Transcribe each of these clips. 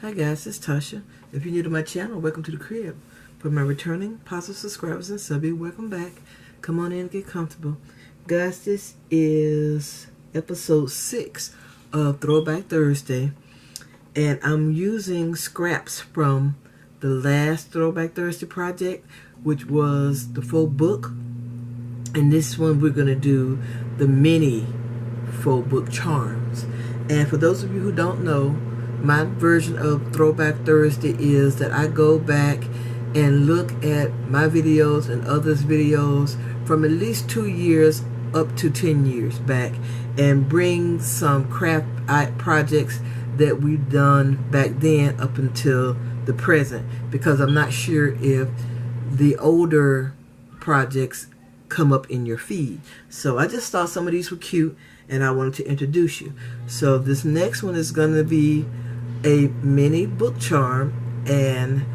Hi guys, it's Tasha. If you're new to my channel, welcome to the crib. For my returning positive subscribers and subbies, welcome back. Come on in and get comfortable. Guys, this is episode 6 of Throwback Thursday. And I'm using scraps from the last Throwback Thursday project, which was the full book. And this one we're going to do the mini full book charms. And for those of you who don't know, my version of Throwback Thursday is that I go back and look at my videos and others' videos from at least 2 years up to 10 years back and bring some craft projects that we've done back then up until the present, because I'm not sure if the older projects come up in your feed. So I just thought some of these were cute and I wanted to introduce you. So this next one is going to be a mini book charm, and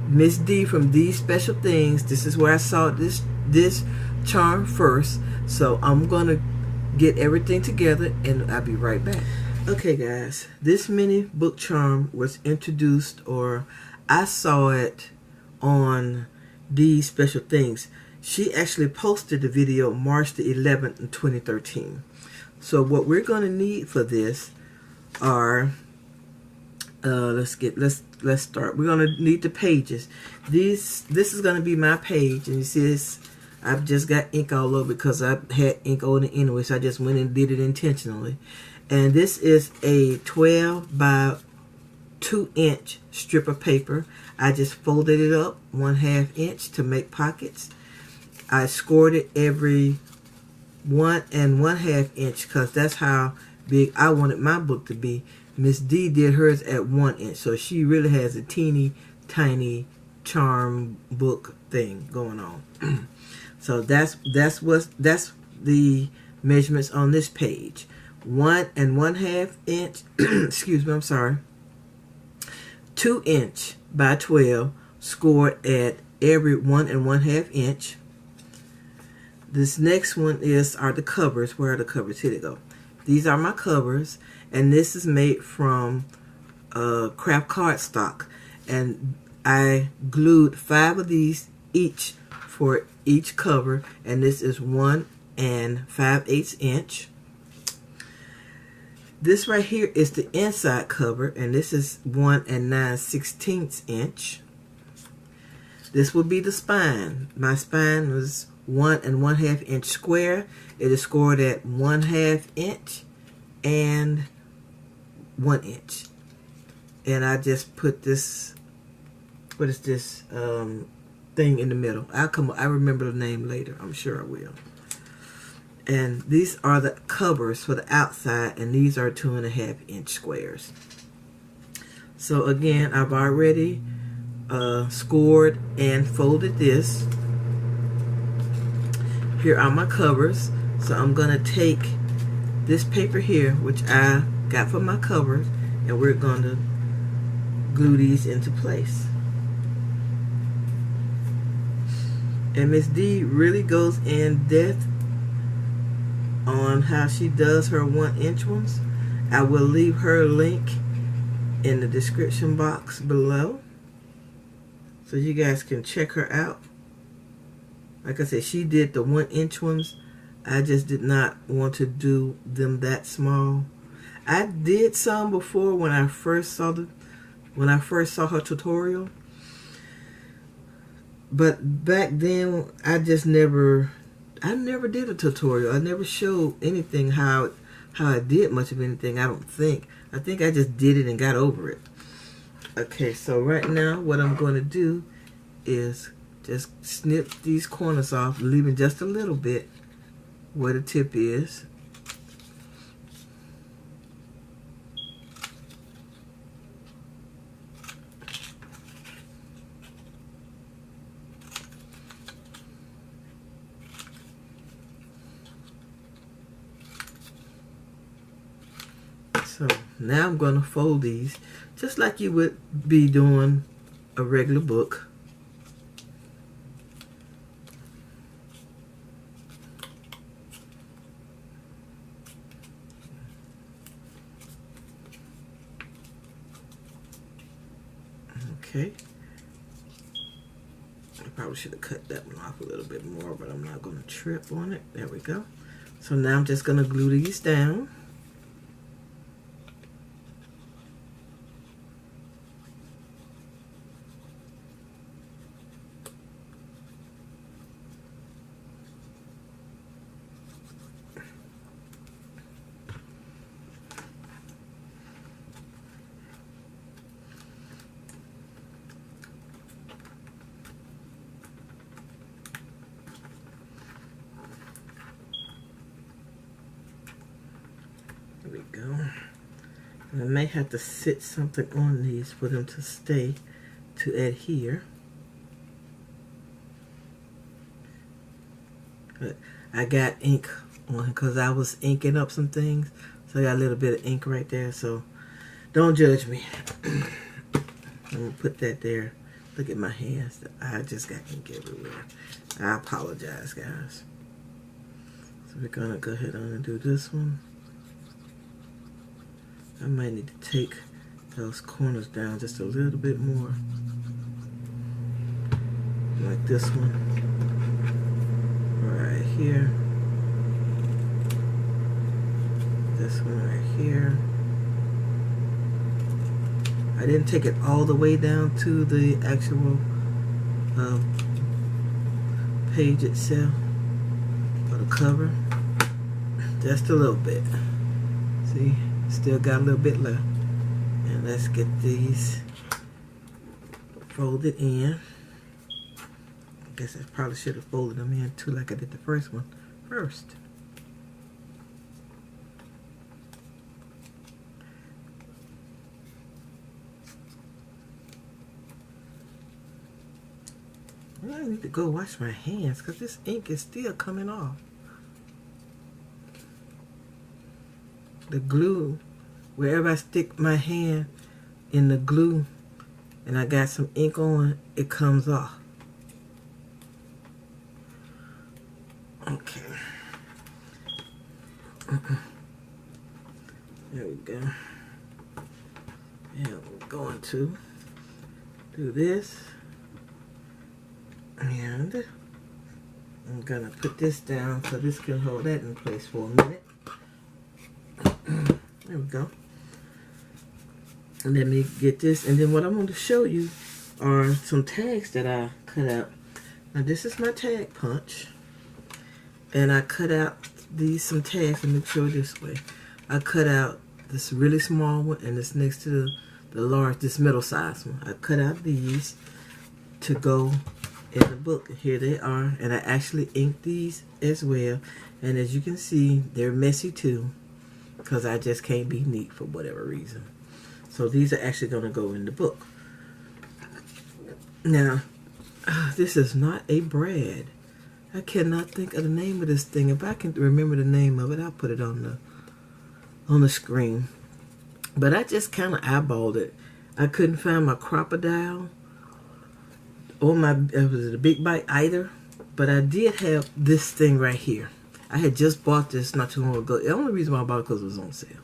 Miss D from DeesSpecialThings, this is where I saw this charm first. So I'm going to get everything together and I'll be right back. Okay guys, this mini book charm was introduced, or I saw it on DeesSpecialThings. She actually posted the video March the 11th in 2013. So what we're going to need for this are let's start. We're going to need the pages. This is going to be my page, and you see this, I've just got ink all over because I had ink on it anyway, so I just went and did it intentionally. And this is a 12 by 2 inch strip of paper. I just folded it up 1/2 inch to make pockets. I scored it every 1 1/2 inch because that's how big I wanted my book to be. Miss D did hers at 1 inch, so she really has a teeny tiny charm book thing going on. So that's the measurements on this page. 1 1/2 inch excuse me, I'm sorry, 2 inch by 12, scored at every 1 1/2 inch. This next one are the covers. Where are the covers? Here they go. These are my covers, and this is made from craft cardstock, and I glued 5 of these each for each cover, and this is 1 5/8 inch. This right here is the inside cover, and this is 1 9/16 inch. This will be the spine. My spine was 1 1/2 inch square. It is scored at 1/2 inch and 1 inch. And I just put this, what is this thing in the middle? I remember the name later. I'm sure I will. And these are the covers for the outside, and these are 2 1/2 inch squares. So again, I've already scored and folded this. Here are my covers. So I'm going to take this paper here, which I got for my covers, and we're going to glue these into place. And Miss D really goes in depth on how she does her 1 inch ones. I will leave her link in the description box below so you guys can check her out. Like I said, she did the 1 inch ones. I just did not want to do them that small. I did some before when I first saw her tutorial, but back then I never did a tutorial. I never showed anything how I did much of anything. I think I just did it and got over it. Okay, so right now what I'm going to do is just snip these corners off, leaving just a little bit where the tip is. So now I'm going to fold these just like you would be doing a regular book. Okay. I probably should have cut that one off a little bit more, but I'm not going to trip on it. There we go. So now I'm just going to glue these down. There we go. And I may have to sit something on these for them to stay, to adhere. But I got ink on because I was inking up some things. So I got a little bit of ink right there. So don't judge me. I'm going to put that there. Look at my hands. I just got ink everywhere. I apologize, guys. So we're going to go ahead on and do this one. I might need to take those corners down just a little bit more. Like this one. Right here. This one right here. I didn't take it all the way down to the actual page itself, or the cover. Just a little bit. See? Still got a little bit left. And let's get these folded in. I guess I probably should have folded them in too, like I did the first one first. Well, I need to go wash my hands because this ink is still coming off. The glue, wherever I stick my hand in the glue and I got some ink on, it comes off. Okay. There we go. And we're going to do this. And I'm gonna put this down so this can hold that in place for a minute. There we go. And let me get this. And then what I'm going to show you are some tags that I cut out. Now this is my tag punch. And I cut out some tags. Let me show you this way. I cut out this really small one and this next to the large, this middle size one. I cut out these to go in the book. Here they are. And I actually inked these as well. And as you can see, they're messy too, because I just can't be neat for whatever reason. So these are actually going to go in the book. Now, this is not a brad. I cannot think of the name of this thing. If I can remember the name of it, I'll put it on the screen. But I just kind of eyeballed it. I couldn't find my crocodile or my was it a big bite either. But I did have this thing right here. I had just bought this not too long ago. The only reason why I bought it because it was on sale.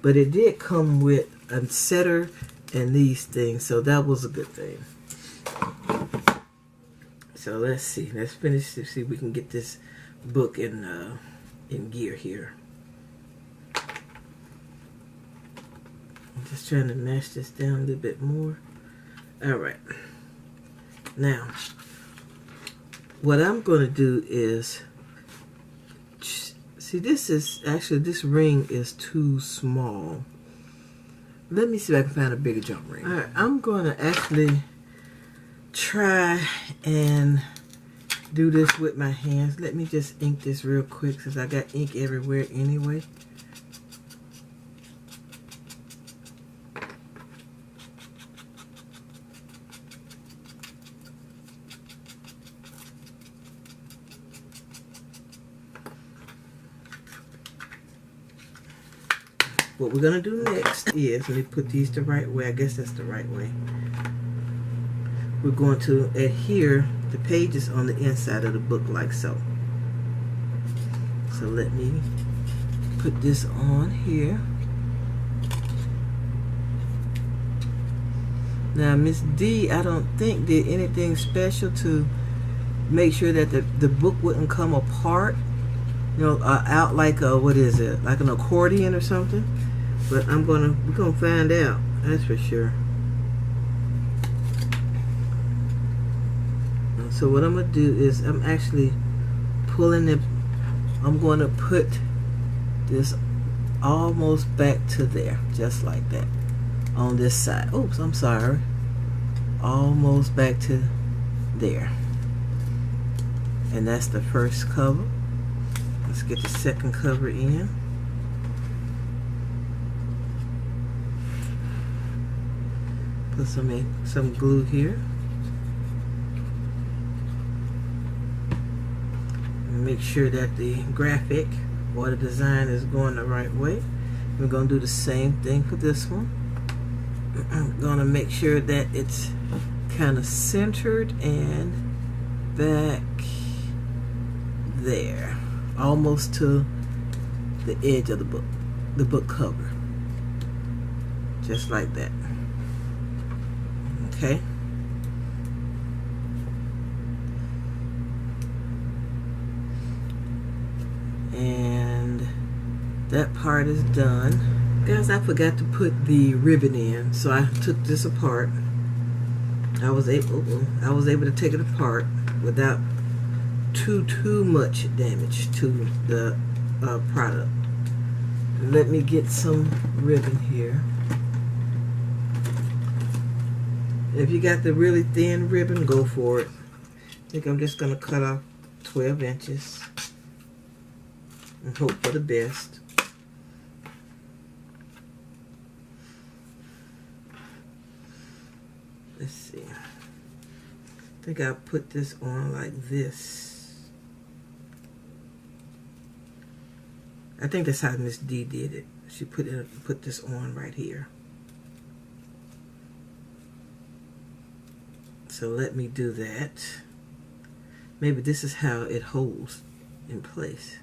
But it did come with a setter and these things, so that was a good thing. So let's see. Let's finish to see if we can get this book in gear here. I'm just trying to mash this down a little bit more. All right. Now, what I'm going to do is, see, this ring is too small. Let me see if I can find a bigger jump ring. All right, I'm going to actually try and do this with my hands. Let me just ink this real quick since I got ink everywhere anyway. What we're going to do next is, let me put these the right way. I guess that's the right way. We're going to adhere the pages on the inside of the book like so. So let me put this on here. Now Miss D, I don't think did anything special to make sure that the book wouldn't come apart, you know, out like a, what is it, like an accordion or something. But we're gonna find out, that's for sure. So what I'm gonna do is I'm actually pulling it. I'm going to put this almost back to there, just like that, on this side. Oops, I'm sorry. Almost back to there. And that's the first cover. Let's get the second cover in. Put some glue here. Make sure that the graphic or the design is going the right way. We're going to do the same thing for this one. I'm going to make sure that it's kind of centered and back there, almost to the edge of the book cover, just like that. Okay. And that part is done. Guys, I forgot to put the ribbon in, so I took this apart. I was able to take it apart without too much damage to the product. Let me get some ribbon here. If you got the really thin ribbon, go for it. I think I'm just gonna cut off 12 inches and hope for the best. Let's see. I think I'll put this on like this. I think that's how Miss D did it. She put this on right here. So let me do that. Maybe this is how it holds in place.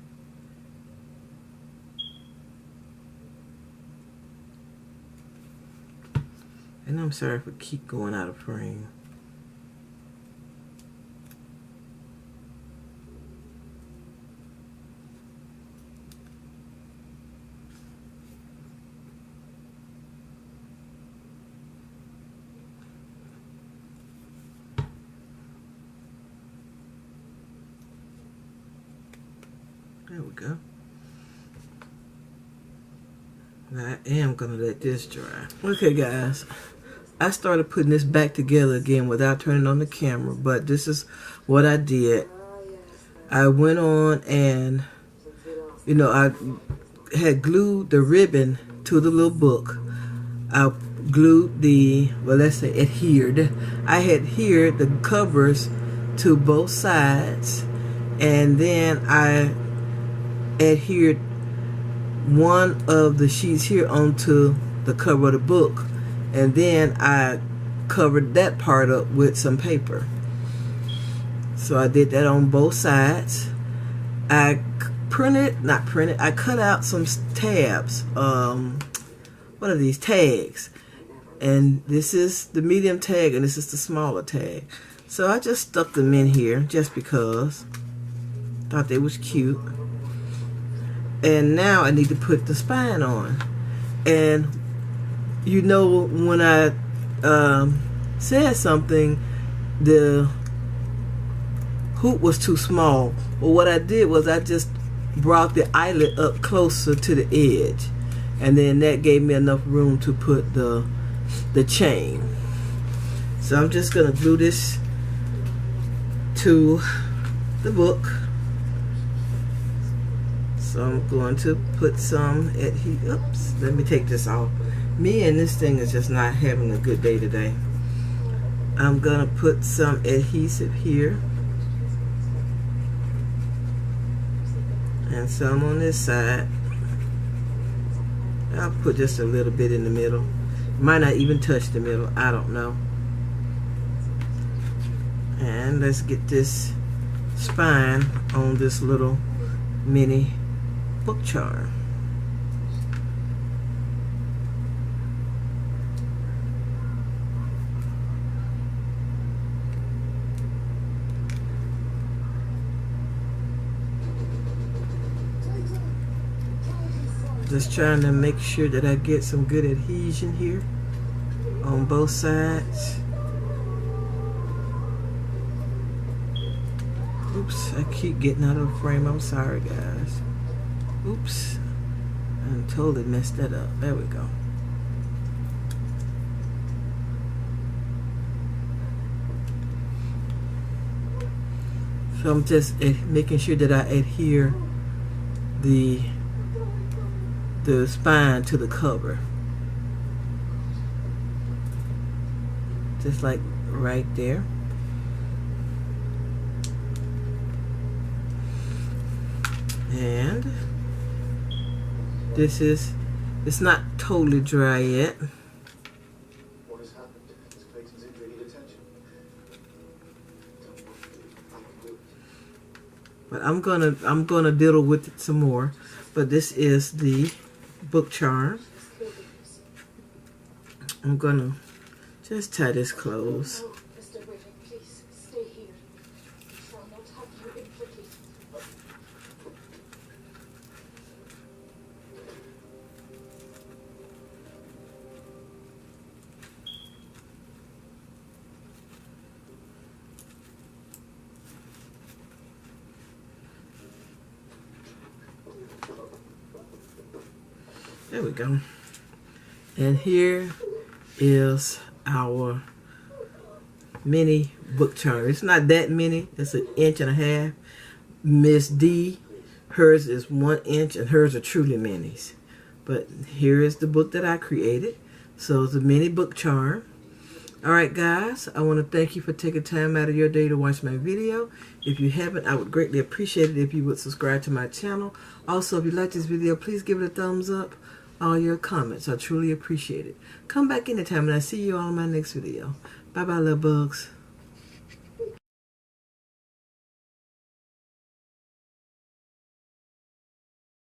And I'm sorry if we keep going out of frame. There we go. I am gonna let this dry. Okay guys, I started putting this back together again without turning on the camera, but this is what I did. I went on and, you know, I had glued the ribbon to the little book. I glued the, well, let's say adhered. I adhered the covers to both sides, and then I adhered one of the sheets here onto the cover of the book, and then I covered that part up with some paper. So I did that on both sides. I I cut out some tabs. What are these tags? And this is the medium tag and this is the smaller tag. So I just stuck them in here just because. Thought they was cute. And now I need to put the spine on. And you know, when I said something, the hoop was too small. Well, what I did was I just brought the eyelet up closer to the edge, and then that gave me enough room to put the chain. So I'm just gonna glue this to the book. So I'm going to put some oops, let me take this off. Me and this thing is just not having a good day today. I'm gonna put some adhesive here and some on this side. I'll put just a little bit in the middle. Might not even touch the middle, I don't know. And let's get this spine on this little mini book charm. Just trying to make sure that I get some good adhesion here on both sides. Oops, I keep getting out of the frame. I'm sorry, guys. Oops, I totally messed that up. There we go. So I'm just making sure that I adhere the spine to the cover. Just like right there. And it's not totally dry yet. What has happened? This Clayton's injury need attention. But I'm gonna diddle with it some more. But this is the book charm. I'm gonna just tie this close. Mr. Whitting, please stay here. I shall not have you implicated. There we go. And here is our mini book charm. It's not that many. It's 1.5 inches. Miss D, hers is 1 inch, and hers are truly minis. But here is the book that I created. So it's a mini book charm. Alright guys, I want to thank you for taking time out of your day to watch my video. If you haven't, I would greatly appreciate it if you would subscribe to my channel. Also, if you like this video, please give it a thumbs up. All your comments, I truly appreciate it. Come back anytime and I'll see you all in my next video. Bye bye, little bugs.